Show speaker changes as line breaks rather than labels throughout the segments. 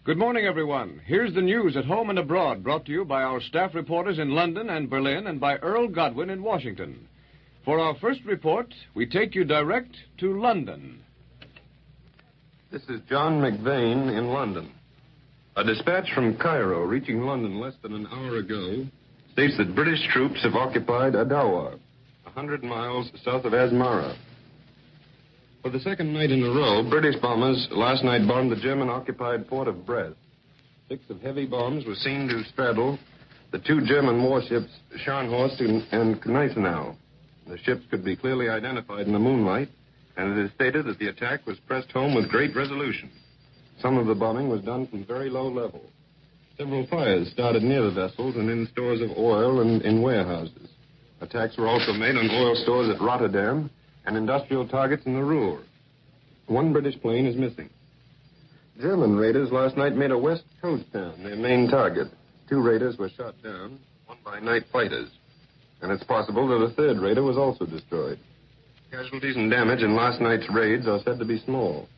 Good morning, everyone. Here's the news at home and abroad, brought to you by our staff reporters in London and Berlin and by Earl Godwin in Washington. For our first report, we take you direct to London.
This is John McVane in London. A dispatch from Cairo reaching London less than an hour ago states that British troops have occupied Adawa, 100 miles south of Asmara. For the second night in a row, British bombers last night bombed the German-occupied port of Brest. 6 of heavy bombs were seen to straddle the 2 German warships, Scharnhorst and Gneisenau. The ships could be clearly identified in the moonlight, and it is stated that the attack was pressed home with great resolution. Some of the bombing was done from very low level. Several fires started near the vessels and in stores of oil and in warehouses. Attacks were also made on oil stores at Rotterdam and industrial targets in the Ruhr. 1 British plane is missing. German raiders last night made a West Coast town their main target. 2 raiders were shot down, 1 by night fighters. And it's possible that a 3rd raider was also destroyed. Casualties and damage in last night's raids are said to be small.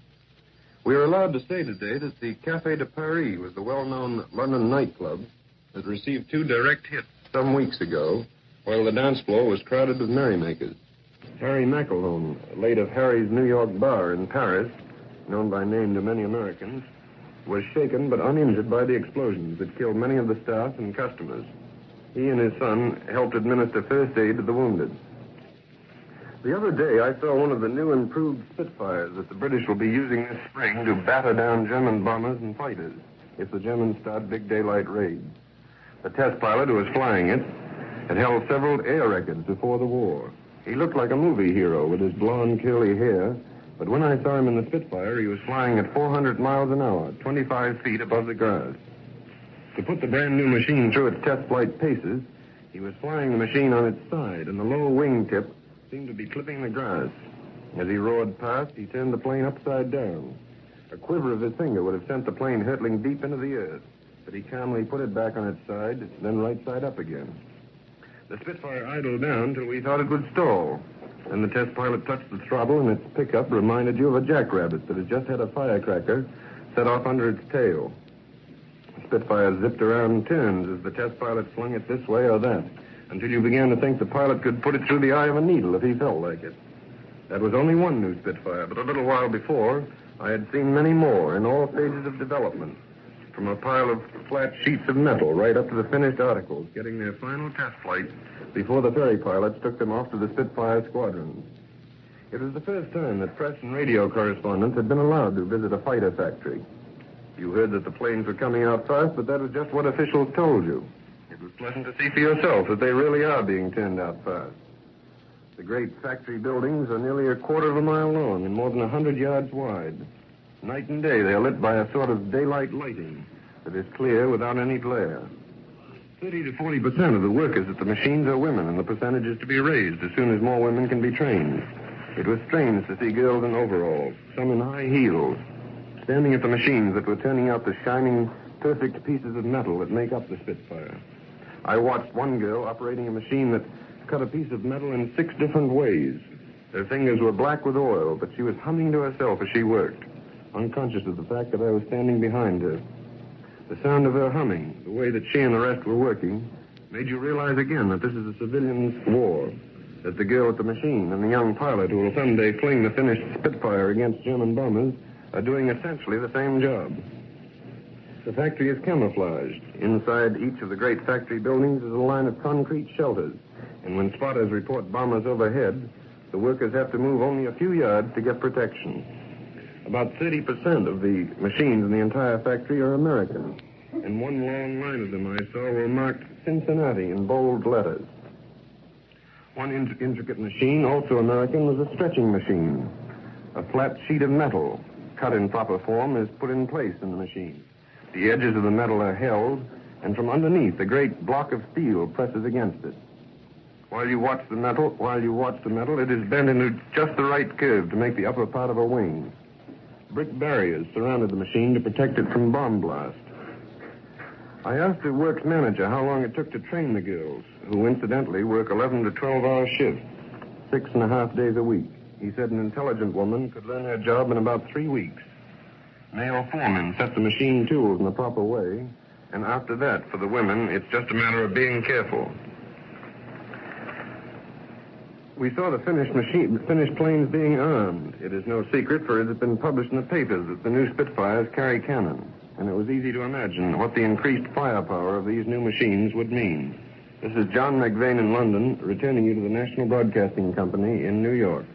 We are allowed to say today that the Café de Paris was the well-known London nightclub that received 2 direct hits some weeks ago, while the dance floor was crowded with merrymakers. Harry McElhone, late of Harry's New York bar in Paris, known by name to many Americans, was shaken but uninjured by the explosions that killed many of the staff and customers. He and his son helped administer first aid to the wounded. The other day, I saw one of the new improved Spitfires that the British will be using this spring to batter down German bombers and fighters if the Germans start big daylight raids. The test pilot who was flying it had held several air records before the war. He looked like a movie hero with his blonde, curly hair, but when I saw him in the Spitfire, he was flying at 400 miles an hour, 25 feet above the grass. To put the brand-new machine through its test flight paces, he was flying the machine on its side, and the low wingtip seemed to be clipping the grass. As he roared past, he turned the plane upside down. A quiver of his finger would have sent the plane hurtling deep into the earth, but he calmly put it back on its side, then right side up again. The Spitfire idled down till we thought it would stall, and the test pilot touched the throttle, and its pickup reminded you of a jackrabbit that had just had a firecracker set off under its tail. The Spitfire zipped around in turns as the test pilot flung it this way or that, until you began to think the pilot could put it through the eye of a needle if he felt like it. That was only one new Spitfire, but a little while before, I had seen many more in all stages of development, from a pile of flat sheets of metal right up to the finished articles, getting their final test flight before the ferry pilots took them off to the Spitfire squadrons. It was the first time that press and radio correspondents had been allowed to visit a fighter factory. You heard that the planes were coming out fast, but that was just what officials told you. It was pleasant to see for yourself that they really are being turned out fast. The great factory buildings are nearly a quarter of a mile long and more than 100 yards wide. Night and day, they are lit by a sort of daylight lighting that is clear without any glare. 30 to 40% of the workers at the machines are women, and the percentage is to be raised as soon as more women can be trained. It was strange to see girls in overalls, some in high heels, standing at the machines that were turning out the shining, perfect pieces of metal that make up the Spitfire. I watched one girl operating a machine that cut a piece of metal in 6 different ways. Her fingers were black with oil, but she was humming to herself as she worked, unconscious of the fact that I was standing behind her. The sound of her humming, the way that she and the rest were working, made you realize again that this is a civilian's war, that the girl at the machine and the young pilot who will someday fling the finished Spitfire against German bombers are doing essentially the same job. The factory is camouflaged. Inside each of the great factory buildings is a line of concrete shelters, and when spotters report bombers overhead, the workers have to move only a few yards to get protection. About 30% of the machines in the entire factory are American, and one long line of them I saw were marked Cincinnati in bold letters. One intricate machine, also American, was a stretching machine. A flat sheet of metal, cut in proper form, is put in place in the machine. The edges of the metal are held, and from underneath, a great block of steel presses against it. While you watch the metal, it is bent into just the right curve to make the upper part of a wing. Brick barriers surrounded the machine to protect it from bomb blast. I asked the works manager how long it took to train the girls, who incidentally work 11 to 12-hour shifts, 6.5 days a week. He said an intelligent woman could learn her job in about 3 weeks. Male foremen set the machine tools in the proper way, and after that, for the women, it's just a matter of being careful. We saw the finished planes being armed. It is no secret, for it has been published in the papers that the new Spitfires carry cannon, and it was easy to imagine what the increased firepower of these new machines would mean. This is John McVeigh in London, returning you to the National Broadcasting Company in New York.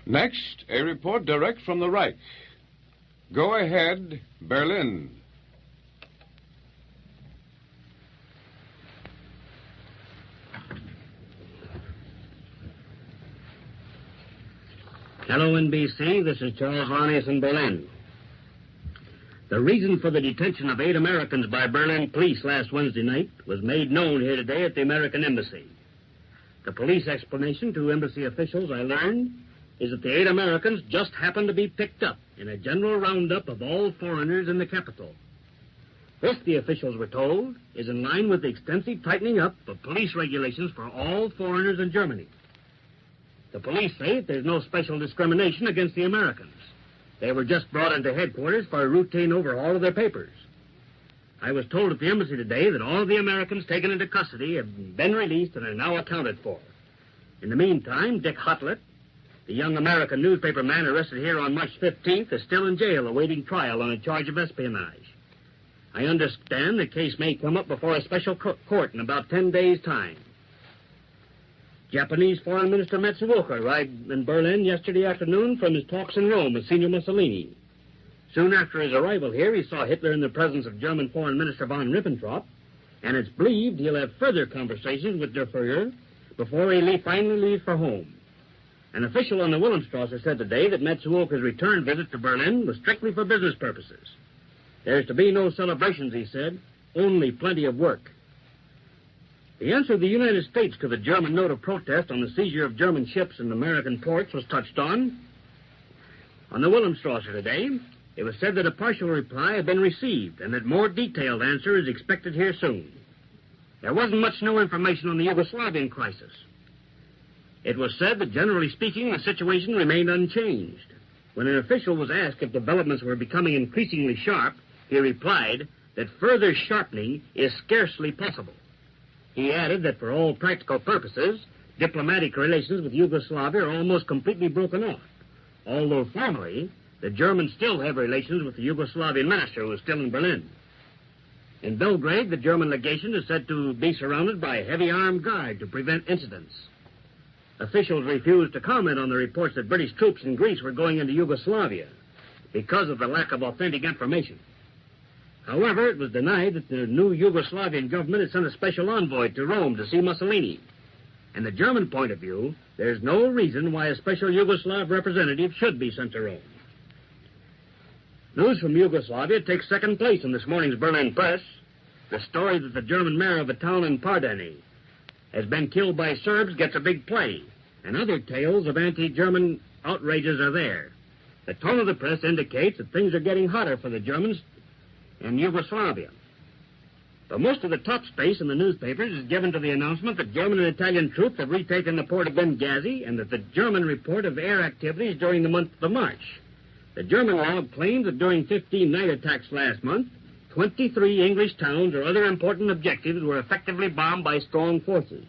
Next, a report direct from the Reich. Go ahead, Berlin.
Hello, NBC. This is Charles Lanius in Berlin. The reason for the detention of 8 Americans by Berlin police last Wednesday night was made known here today at the American Embassy. The police explanation to embassy officials, I learned, is that the 8 Americans just happened to be picked up in a general roundup of all foreigners in the capital. This, the officials were told, is in line with the extensive tightening up of police regulations for all foreigners in Germany. The police say that there's no special discrimination against the Americans. They were just brought into headquarters for a routine overhaul of their papers. I was told at the embassy today that all of the Americans taken into custody have been released and are now accounted for. In the meantime, Dick Hotlett, the young American newspaper man arrested here on March 15th, is still in jail awaiting trial on a charge of espionage. I understand the case may come up before a special court in about 10 days' time. Japanese Foreign Minister Matsuoka arrived in Berlin yesterday afternoon from his talks in Rome with Senior Mussolini. Soon after his arrival here, he saw Hitler in the presence of German Foreign Minister von Ribbentrop, and it's believed he'll have further conversations with Der Fuhrer before he finally leaves for home. An official on the Wilhelmstrasse said today that Matsuoka's return visit to Berlin was strictly for business purposes. There's to be no celebrations, he said, only plenty of work. The answer of the United States to the German note of protest on the seizure of German ships in American ports was touched on. On the Wilhelmstrasse today, it was said that a partial reply had been received and that more detailed answer is expected here soon. There wasn't much new information on the Yugoslavian crisis. It was said that, generally speaking, the situation remained unchanged. When an official was asked if developments were becoming increasingly sharp, he replied that further sharpening is scarcely possible. He added that for all practical purposes, diplomatic relations with Yugoslavia are almost completely broken off, although formally, the Germans still have relations with the Yugoslavian minister who is still in Berlin. In Belgrade, the German legation is said to be surrounded by a heavy armed guard to prevent incidents. Officials refused to comment on the reports that British troops in Greece were going into Yugoslavia because of the lack of authentic information. However, it was denied that the new Yugoslavian government had sent a special envoy to Rome to see Mussolini. In the German point of view, there's no reason why a special Yugoslav representative should be sent to Rome. News from Yugoslavia takes second place in this morning's Berlin press. The story that the German mayor of a town in Pardani has been killed by Serbs gets a big play, and other tales of anti-German outrages are there. The tone of the press indicates that things are getting hotter for the Germans in Yugoslavia. But most of the top space in the newspapers is given to the announcement that German and Italian troops have retaken the port of Benghazi and that the German report of air activities during the month of March. The German log claims that during 15 night attacks last month, 23 English towns or other important objectives were effectively bombed by strong forces.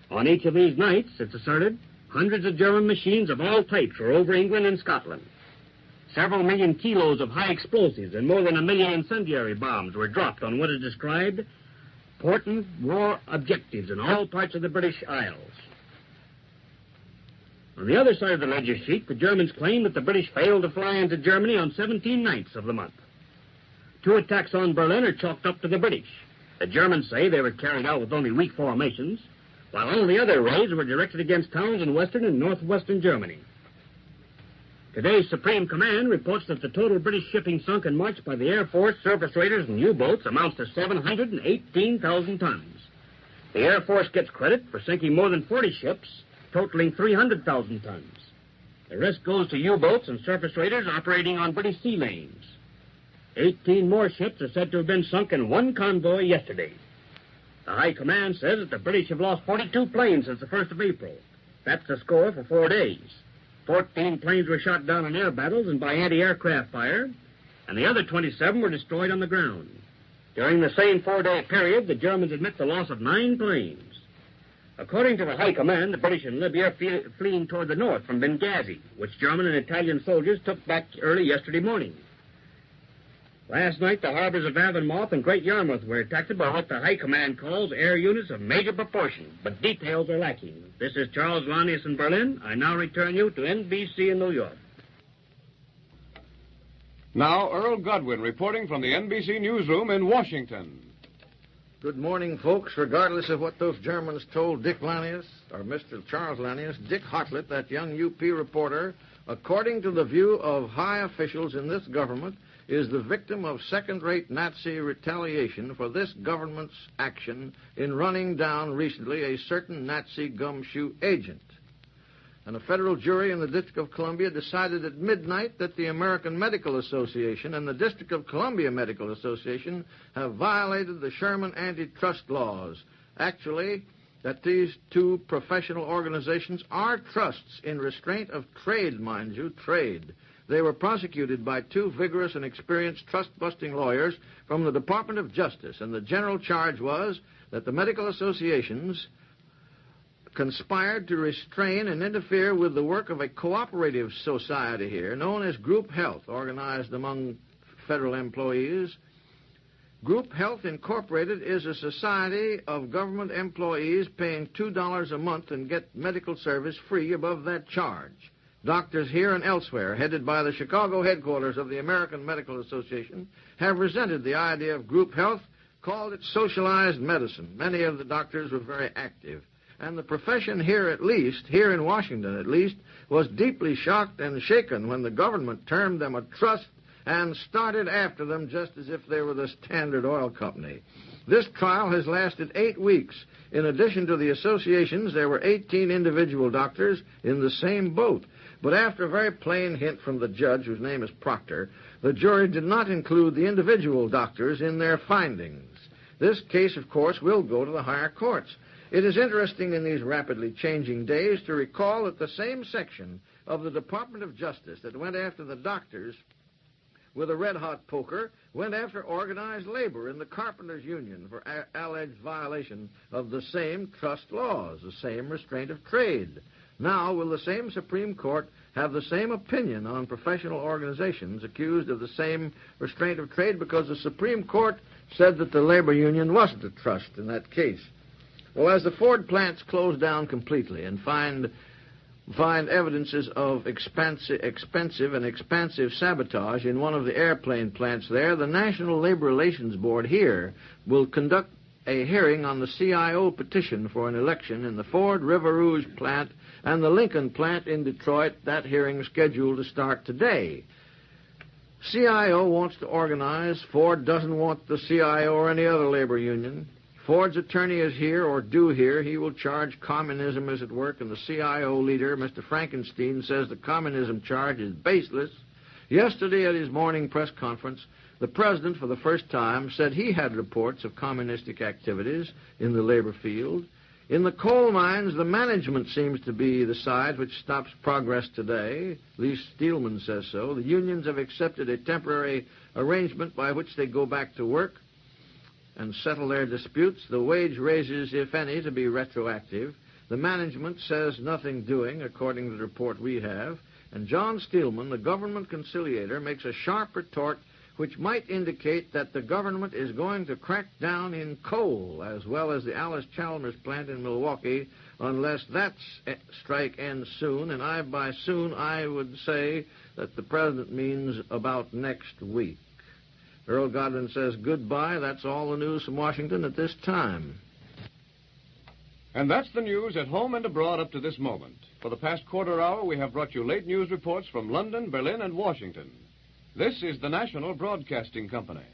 On each of these nights, it's asserted, hundreds of German machines of all types were over England and Scotland. Several million kilos of high explosives and more than 1 million incendiary bombs were dropped on what is described important war objectives in all parts of the British Isles. On the other side of the ledger sheet, the Germans claim that the British failed to fly into Germany on 17 nights of the month. 2 attacks on Berlin are chalked up to the British. The Germans say they were carried out with only weak formations, while all the other raids were directed against towns in western and northwestern Germany. Today's Supreme Command reports that the total British shipping sunk in March by the Air Force, surface raiders, and U-boats amounts to 718,000 tons. The Air Force gets credit for sinking more than 40 ships, totaling 300,000 tons. The rest goes to U-boats and surface raiders operating on British sea lanes. 18 more ships are said to have been sunk in one convoy yesterday. The High Command says that the British have lost 42 planes since the 1st of April. That's the score for 4 days. 14 planes were shot down in air battles and by anti-aircraft fire, and the other 27 were destroyed on the ground. During the same 4-day period, the Germans admit the loss of 9 planes. According to the High Command, the British in Libya are fleeing toward the north from Benghazi, which German and Italian soldiers took back early yesterday morning. Last night, the harbors of Avonmouth and Great Yarmouth were attacked by what the High Command calls air units of major proportion, but details are lacking. This is Charles Lanius in Berlin. I now return you to NBC in New York.
Now, Earl Godwin reporting from the NBC newsroom in Washington.
Good morning, folks. Regardless of what those Germans told Dick Lanius, or Mr. Charles Lanius, Dick Hartlett, that young UP reporter, according to the view of high officials in this government, is the victim of second-rate Nazi retaliation for this government's action in running down recently a certain Nazi gumshoe agent. And a federal jury in the District of Columbia decided at midnight that the American Medical Association and the District of Columbia Medical Association have violated the Sherman antitrust laws. Actually, that these two professional organizations are trusts in restraint of trade, mind you, trade. They were prosecuted by 2 vigorous and experienced trust-busting lawyers from the Department of Justice, and the general charge was that the medical associations conspired to restrain and interfere with the work of a cooperative society here known as Group Health, organized among federal employees. Group Health Incorporated is a society of government employees paying $2 a month and get medical service free above that charge. Doctors here and elsewhere, headed by the Chicago headquarters of the American Medical Association, have resented the idea of group health, called it socialized medicine. Many of the doctors were very active. And the profession here in Washington at least, was deeply shocked and shaken when the government termed them a trust and started after them just as if they were the Standard Oil Company. This trial has lasted 8 weeks. In addition to the associations, there were 18 individual doctors in the same boat. But after a very plain hint from the judge, whose name is Proctor, the jury did not include the individual doctors in their findings. This case, of course, will go to the higher courts. It is interesting in these rapidly changing days to recall that the same section of the Department of Justice that went after the doctors with a red-hot poker went after organized labor in the Carpenters Union for alleged violation of the same trust laws, the same restraint of trade. Now, will the same Supreme Court have the same opinion on professional organizations accused of the same restraint of trade, because the Supreme Court said that the labor union wasn't a trust in that case? Well, as the Ford plants close down completely and find evidences of expensive and expansive sabotage in one of the airplane plants there, the National Labor Relations Board here will conduct a hearing on the CIO petition for an election in the Ford River Rouge plant and the Lincoln plant in Detroit. That hearing is scheduled to start today. CIO wants to organize. Ford doesn't want the CIO or any other labor union. Ford's attorney is here, or due here. He will charge communism is at work, and the CIO leader, Mr. Frankenstein, says the communism charge is baseless. Yesterday at his morning press conference, the president, for the first time, said he had reports of communistic activities in the labor field. In the coal mines, the management seems to be the side which stops progress today. At least Steelman says so. The unions have accepted a temporary arrangement by which they go back to work and settle their disputes. The wage raises, if any, to be retroactive. The management says nothing doing, according to the report we have. And John Steelman, the government conciliator, makes a sharp retort which might indicate that the government is going to crack down in coal, as well as the Alice Chalmers plant in Milwaukee, unless that strike ends soon. And by soon, I would say that the president means about next week. Earl Godwin says goodbye. That's all the news from Washington at this time.
And that's the news at home and abroad up to this moment. For the past quarter hour, we have brought you late news reports from London, Berlin, and Washington. This is the National Broadcasting Company.